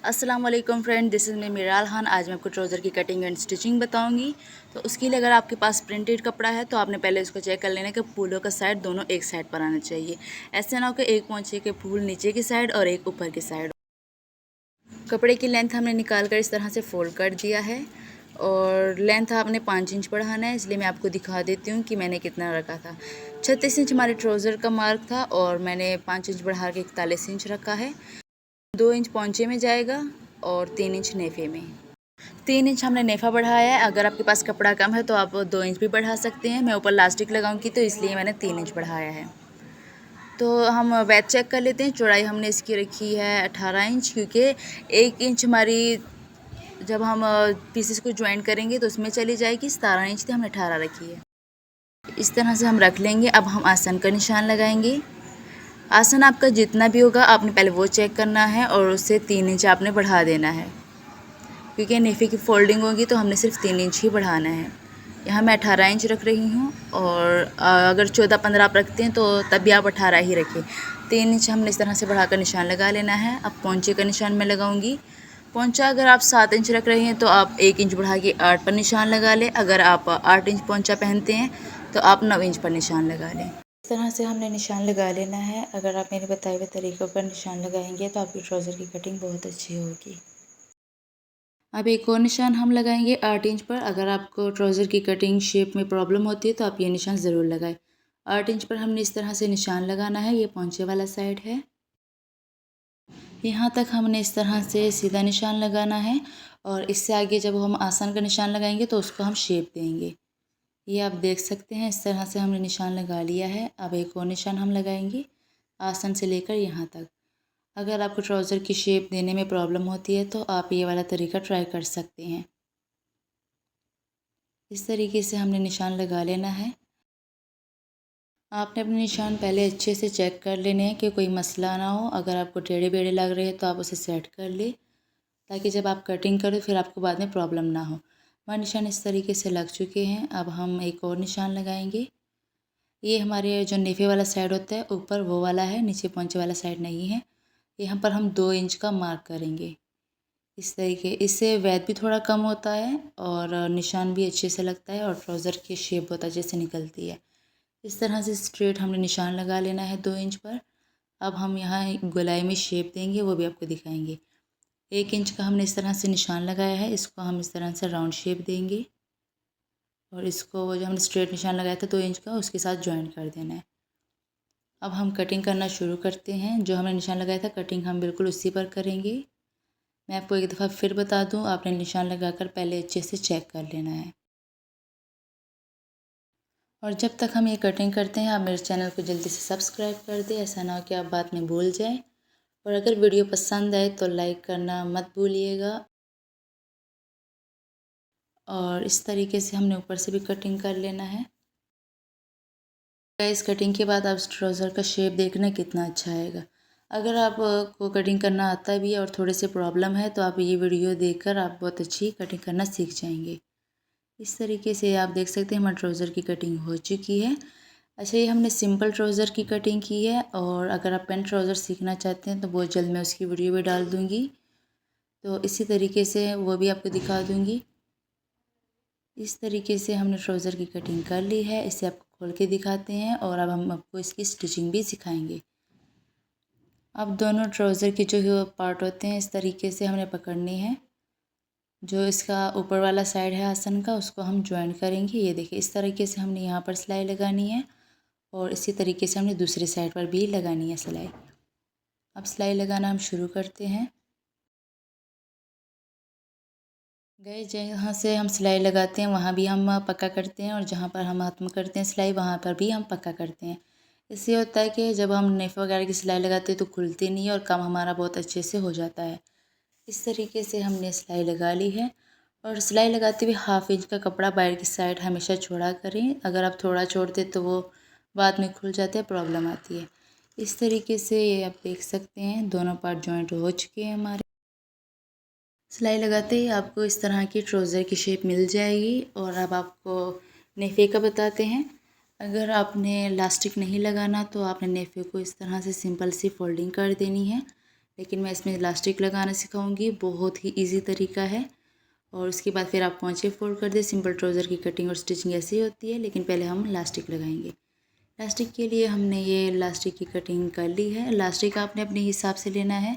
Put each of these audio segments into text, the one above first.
अस्सलाम वालेकुम friend, this is me मिराल Khan. आज मैं आपको ट्राउज़र की कटिंग एंड स्टिचिंग बताऊंगी। तो उसके लिए अगर आपके पास प्रिंटेड कपड़ा है तो आपने पहले उसको चेक कर लेना कि फूलों का साइड दोनों एक साइड पर आना चाहिए। ऐसे ना हो कि एक पोंछे के फूल नीचे की साइड और एक ऊपर की साइड। कपड़े की लेंथ हमने निकाल कर इस तरह से फोल्ड कर दिया है और लेंथ आपने 5 इंच बढ़ाना है, इसलिए मैं आपको दिखा देती हूँ कि मैंने कितना रखा था। 36 इंच हमारे ट्राउज़र का मार्क था और मैंने 5 इंच बढ़ा के 41 इंच रखा है। 2 इंच पोंचे में जाएगा और 3 इंच नेफे में। 3 इंच हमने नेफा बढ़ाया है। अगर आपके पास कपड़ा कम है तो आप 2 इंच भी बढ़ा सकते हैं। मैं ऊपर लास्टिक लगाऊंगी तो इसलिए मैंने 3 इंच बढ़ाया है। तो हम वेट चेक कर लेते हैं। चौड़ाई हमने इसकी रखी है 18 इंच, क्योंकि 1 इंच हमारी जब हम पीसेस को ज्वाइन करेंगे तो उसमें चली जाएगी। 17 इंच थी, हमने 18 रखी है। इस तरह से हम रख लेंगे। अब हम आसन का निशान लगाएंगे। आसन आपका जितना भी होगा आपने पहले वो चेक करना है और उससे 3 इंच आपने बढ़ा देना है, क्योंकि नेफे की फोल्डिंग होगी तो हमने सिर्फ 3 इंच ही बढ़ाना है। यहाँ मैं 18 इंच रख रही हूँ और अगर 14-15 आप रखते हैं तो तब भी आप 18 ही रखें। 3 इंच हमने इस तरह से बढ़ाकर निशान लगा लेना है। अब पोंचे का निशान मैं लगाऊंगी। पोंचा अगर आप 7 इंच रख रहे हैं तो आप 1 इंच बढ़ा के 8 पर निशान लगा लें। अगर आप 8 इंच पोंचा पहनते हैं तो आप 9 इंच पर निशान लगा लें। इस तरह से हमने निशान लगा लेना है। अगर आप मेरे बताए हुए तरीक़ों पर निशान लगाएंगे तो आपकी ट्राउज़र की कटिंग बहुत अच्छी होगी। अब एक और निशान हम लगाएंगे 8 इंच पर। अगर आपको ट्राउज़र की कटिंग शेप में प्रॉब्लम होती है तो आप ये निशान ज़रूर लगाएं। 8 इंच पर हमने इस तरह से निशान लगाना है। ये पोंचे वाला साइड है। यहाँ तक हमने इस तरह से सीधा निशान लगाना है और इससे आगे जब हम आसन का निशान लगाएंगे तो उसको हम शेप देंगे। ये आप देख सकते हैं, इस तरह से हमने निशान लगा लिया है। अब एक और निशान हम लगाएंगे आसन से लेकर यहाँ तक। अगर आपको ट्राउज़र की शेप देने में प्रॉब्लम होती है तो आप ये वाला तरीका ट्राई कर सकते हैं। इस तरीके से हमने निशान लगा लेना है। आपने अपने निशान पहले अच्छे से चेक कर लेने हैं कि कोई मसला ना हो। अगर आपको टेढ़े बेढ़े लग रहे हैं तो आप उसे सेट कर ले, ताकि जब आप कटिंग करें फिर आपको बाद में प्रॉब्लम ना हो। हमारे निशान इस तरीके से लग चुके हैं। अब हम एक और निशान लगाएंगे। ये हमारे जो नेफे वाला साइड होता है ऊपर वो वाला है, नीचे पोंचे वाला साइड नहीं है। यहाँ पर हम 2 इंच का मार्क करेंगे इस तरीके। इससे वैट भी थोड़ा कम होता है और निशान भी अच्छे से लगता है और ट्राउज़र की शेप बहुत अच्छे से निकलती है। इस तरह से स्ट्रेट हमने निशान लगा लेना है 2 इंच पर। अब हम यहाँ गोलाई में शेप देंगे, वो भी आपको दिखाएंगे। 1 इंच का हमने इस तरह से निशान लगाया है, इसको हम इस तरह से राउंड शेप देंगे और इसको वो जो हमने स्ट्रेट निशान लगाया था 2 इंच का उसके साथ ज्वाइन कर देना है। अब हम कटिंग करना शुरू करते हैं। जो हमने निशान लगाया था कटिंग हम बिल्कुल उसी पर करेंगे। मैं आपको एक दफ़ा फिर बता दूं, आपने निशान लगाकर पहले अच्छे से चेक कर लेना है। और जब तक हम ये कटिंग करते हैं आप मेरे चैनल को जल्दी से सब्सक्राइब कर दें, ऐसा ना हो कि आप बाद में भूल जाएं। और अगर वीडियो पसंद आए तो लाइक करना मत भूलिएगा। और इस तरीके से हमने ऊपर से भी कटिंग कर लेना है। इस कटिंग के बाद आप ट्राउज़र का शेप देखना कितना अच्छा आएगा। अगर आपको कटिंग करना आता भी है और थोड़े से प्रॉब्लम है तो आप ये वीडियो देखकर आप बहुत अच्छी कटिंग करना सीख जाएंगे। इस तरीके से आप देख सकते हैं हमारे ट्राउज़र की कटिंग हो चुकी है। अच्छा, ये हमने सिंपल ट्राउज़र की कटिंग की है और अगर आप पेंट ट्राउज़र सीखना चाहते हैं तो बहुत जल्द मैं उसकी वीडियो भी डाल दूँगी, तो इसी तरीके से वो भी आपको दिखा दूँगी। इस तरीके से हमने ट्राउज़र की कटिंग कर ली है। इसे आपको खोल के दिखाते हैं और अब हम आपको इसकी स्टिचिंग भी सिखाएंगे। अब दोनों ट्राउज़र के जो पार्ट होते हैं इस तरीके से हमने पकड़नी है। जो इसका ऊपर वाला साइड है आसन का उसको हम ज्वाइन करेंगे। ये देखिए इस तरीके से हमने यहाँ पर सिलाई लगानी है और इसी तरीके से हमने दूसरी साइड पर भी लगानी है सिलाई। अब सिलाई लगाना हम शुरू करते हैं। गए जहाँ से हम सिलाई लगाते हैं वहाँ भी हम पक्का करते हैं और जहाँ पर हम हाथ में करते हैं सिलाई वहाँ पर भी हम पक्का करते हैं। इससे होता है कि जब हम नेफ़ वगैरह की सिलाई लगाते हैं तो खुलती नहीं है और काम हमारा बहुत अच्छे से हो जाता है। इस तरीके से हमने सिलाई लगा ली है। और सिलाई लगाते हुए 1/2 इंच का कपड़ा बाहर की साइड हमेशा छोड़ा करें। अगर आप थोड़ा छोड़ते तो वो बाद में खुल जाते हैं, प्रॉब्लम आती है। इस तरीके से ये आप देख सकते हैं दोनों पार्ट जॉइंट हो चुके हैं हमारे। सिलाई लगाते ही आपको इस तरह की ट्राउज़र की शेप मिल जाएगी। और अब आपको नेफ़े का बताते हैं। अगर आपने लास्टिक नहीं लगाना तो आपने नेफ़े को इस तरह से सिंपल सी फोल्डिंग कर देनी है। लेकिन मैं इसमें इलास्टिक लगाना सिखाऊंगी, बहुत ही इजी तरीका है। और उसके बाद फिर आप पोंचे फोल्ड कर दें। सिंपल ट्राउज़र की कटिंग और स्टिचिंग ऐसी ही होती है, लेकिन पहले हम इलास्टिक लगाएंगे। इलास्टिक के लिए हमने ये इलास्टिक की कटिंग कर ली है। इलास्टिक आपने अपने हिसाब से लेना है।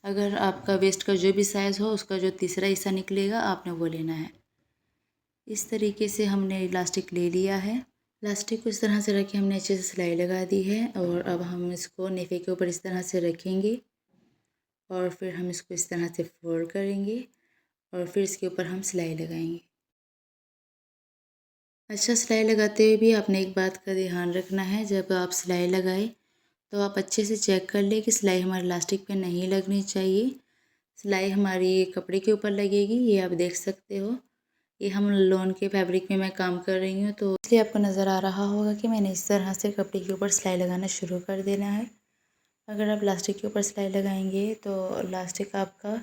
अगर आपका वेस्ट का जो भी साइज़ हो उसका जो तीसरा हिस्सा निकलेगा आपने वो लेना है। इस तरीके से हमने इलास्टिक ले लिया है। इलास्टिक को इस तरह से रखे हमने अच्छे से सिलाई लगा दी है। और अब हम इसको नेफे के ऊपर इस तरह से रखेंगे और फिर हम इसको इस तरह से फोल्ड करेंगे और फिर इसके ऊपर हम सिलाई लगाएंगे। अच्छा, सिलाई लगाते हुए भी आपने एक बात का ध्यान रखना है, जब आप सिलाई लगाएं तो आप अच्छे से चेक कर लें कि सिलाई हमारे इलास्टिक पे नहीं लगनी चाहिए। सिलाई हमारी कपड़े के ऊपर लगेगी, ये आप देख सकते हो। ये हम लॉन के फैब्रिक में मैं काम कर रही हूँ, तो इसलिए आपको नज़र आ रहा होगा कि मैंने इस तरह से कपड़े के ऊपर सिलाई लगाना शुरू कर देना है। अगर आप इलास्टिक के ऊपर सिलाई लगाएंगे तो इलास्टिक आपका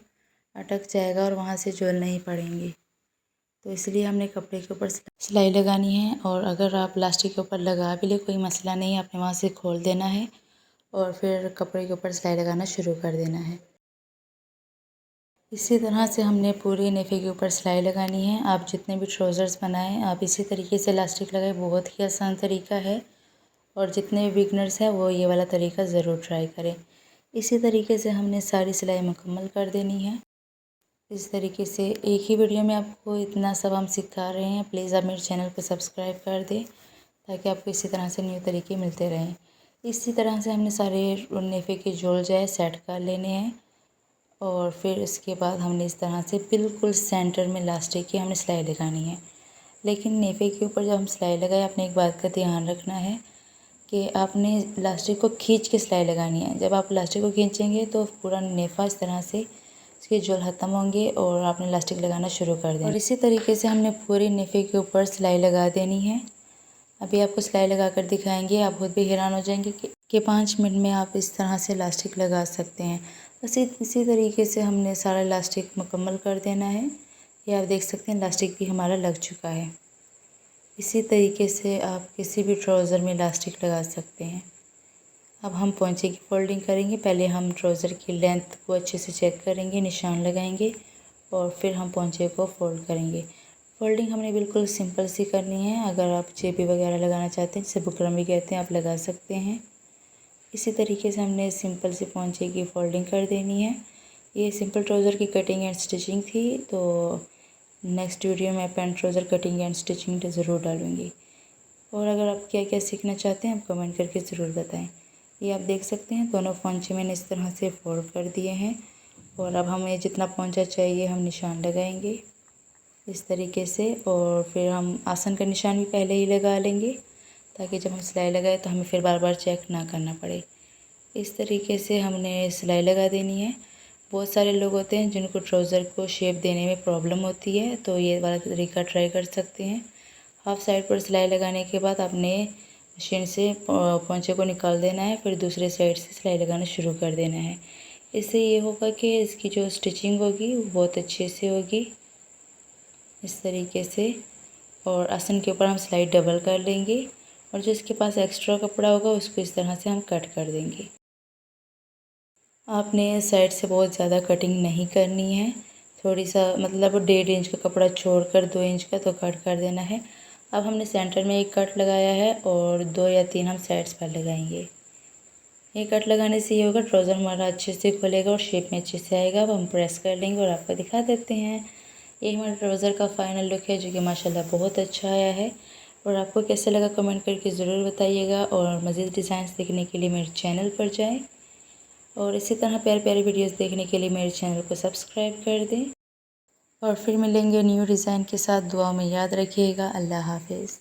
अटक जाएगा और वहाँ से झोल नहीं पड़ेंगे। तो इसलिए हमने कपड़े के ऊपर सिलाई लगानी है। और अगर आप प्लास्टिक के ऊपर लगा भी ले कोई मसला नहीं, आपने वहाँ से खोल देना है और फिर कपड़े के ऊपर सिलाई लगाना शुरू कर देना है। इसी तरह से हमने पूरे नेफे के ऊपर सिलाई लगानी है। आप जितने भी ट्राउज़र्स बनाएं आप इसी तरीके से इलास्टिक लगाएं, बहुत ही आसान तरीका है। और जितने भी बिगनर्स हैं वो ये वाला तरीका ज़रूर ट्राई करें। इसी तरीके से हमने सारी सिलाई मुकम्मल कर देनी है। इस तरीके से एक ही वीडियो में आपको इतना सब हम सिखा रहे हैं। प्लीज़ आप मेरे चैनल को सब्सक्राइब कर दें ताकि आपको इसी तरह से न्यू तरीके मिलते रहें। इसी तरह से हमने सारे नेफे के जोड़ जो है सेट कर लेने हैं। और फिर इसके बाद हमने इस तरह से बिल्कुल सेंटर में इलास्टिक की हमने सिलाई लगानी है। लेकिन नेफे के ऊपर जब हम सिलाई लगाए आपने एक बात का ध्यान रखना है कि आपने इलास्टिक को खींच के सिलाई लगानी है। जब आप इलास्टिक को खींचेंगे तो पूरा नेफा इस तरह से इसके जोड़ ख़त्म होंगे और आपने इलास्टिक लगाना शुरू कर देना। और इसी तरीके से हमने पूरे नेफे के ऊपर सिलाई लगा देनी है। अभी आपको सिलाई लगा कर दिखाएंगे, आप खुद भी हैरान हो जाएंगे कि 5 मिनट में आप इस तरह से इलास्टिक लगा सकते हैं। बस इसी तरीके से हमने सारा इलास्टिक मुकम्मल कर देना है। ये आप देख सकते हैं इलास्टिक भी हमारा लग चुका है। इसी तरीके से आप किसी भी ट्राउज़र में इलास्टिक लगा सकते हैं। अब हम पोंचे की फोल्डिंग करेंगे। पहले हम ट्राउज़र की लेंथ को अच्छे से चेक करेंगे, निशान लगाएंगे और फिर हम पोंचे को फोल्ड करेंगे। फोल्डिंग हमने बिल्कुल सिंपल सी करनी है। अगर आप चेपी वगैरह लगाना चाहते हैं, जिसे बुकरम भी कहते हैं, आप लगा सकते हैं। इसी तरीके से हमने सिंपल सी पोंचे की फोल्डिंग कर देनी है। ये सिंपल ट्राउज़र की कटिंग एंड स्टिचिंग थी, तो नेक्स्ट वीडियो में pant trouser cutting and stitching ज़रूर डालूँगी। और अगर आप क्या क्या सीखना चाहते हैं आप कमेंट करके ज़रूर बताएं। ये आप देख सकते हैं दोनों पोंचे मैंने इस तरह से फोल्ड कर दिए हैं। और अब हमें जितना पोंचा चाहिए हम निशान लगाएंगे इस तरीके से। और फिर हम आसन का निशान भी पहले ही लगा लेंगे ताकि जब हम सिलाई लगाए तो हमें फिर बार बार चेक ना करना पड़े। इस तरीके से हमने सिलाई लगा देनी है। बहुत सारे लोग होते हैं जिनको ट्राउज़र को शेप देने में प्रॉब्लम होती है, तो ये वाला तरीका ट्राई कर सकते हैं। हाफ साइड पर सिलाई लगाने के बाद आपने मशीन से पोंचे को निकाल देना है, फिर दूसरे साइड से सिलाई लगाना शुरू कर देना है। इससे ये होगा कि इसकी जो स्टिचिंग होगी वो बहुत अच्छे से होगी इस तरीके से। और आसन के ऊपर हम सिलाई डबल कर लेंगे और जो इसके पास एक्स्ट्रा कपड़ा होगा उसको इस तरह से हम कट कर देंगे। आपने साइड से बहुत ज़्यादा कटिंग नहीं करनी है, थोड़ी सा मतलब 1.5 इंच का कपड़ा छोड़कर 2 इंच का तो कट कर देना है। अब हमने सेंटर में एक कट लगाया है और 2 या 3 हम साइड्स पर लगाएंगे। ये कट लगाने से ये होगा ट्राउज़र हमारा अच्छे से खुलेगा और शेप में अच्छे से आएगा। अब हम प्रेस कर लेंगे और आपको दिखा देते हैं। ये हमारे ट्राउज़र का फाइनल लुक है जो कि माशाल्लाह बहुत अच्छा आया है। और आपको कैसे लगा कमेंट करके ज़रूर बताइएगा। और मज़ीद डिज़ाइंस देखने के लिए मेरे चैनल पर जाएँ और इसी तरह प्यारे प्यारे वीडियोस देखने के लिए मेरे चैनल को सब्सक्राइब कर दें। और फिर मिलेंगे न्यू डिज़ाइन के साथ। दुआ में याद रखिएगा। अल्लाह हाफिज़।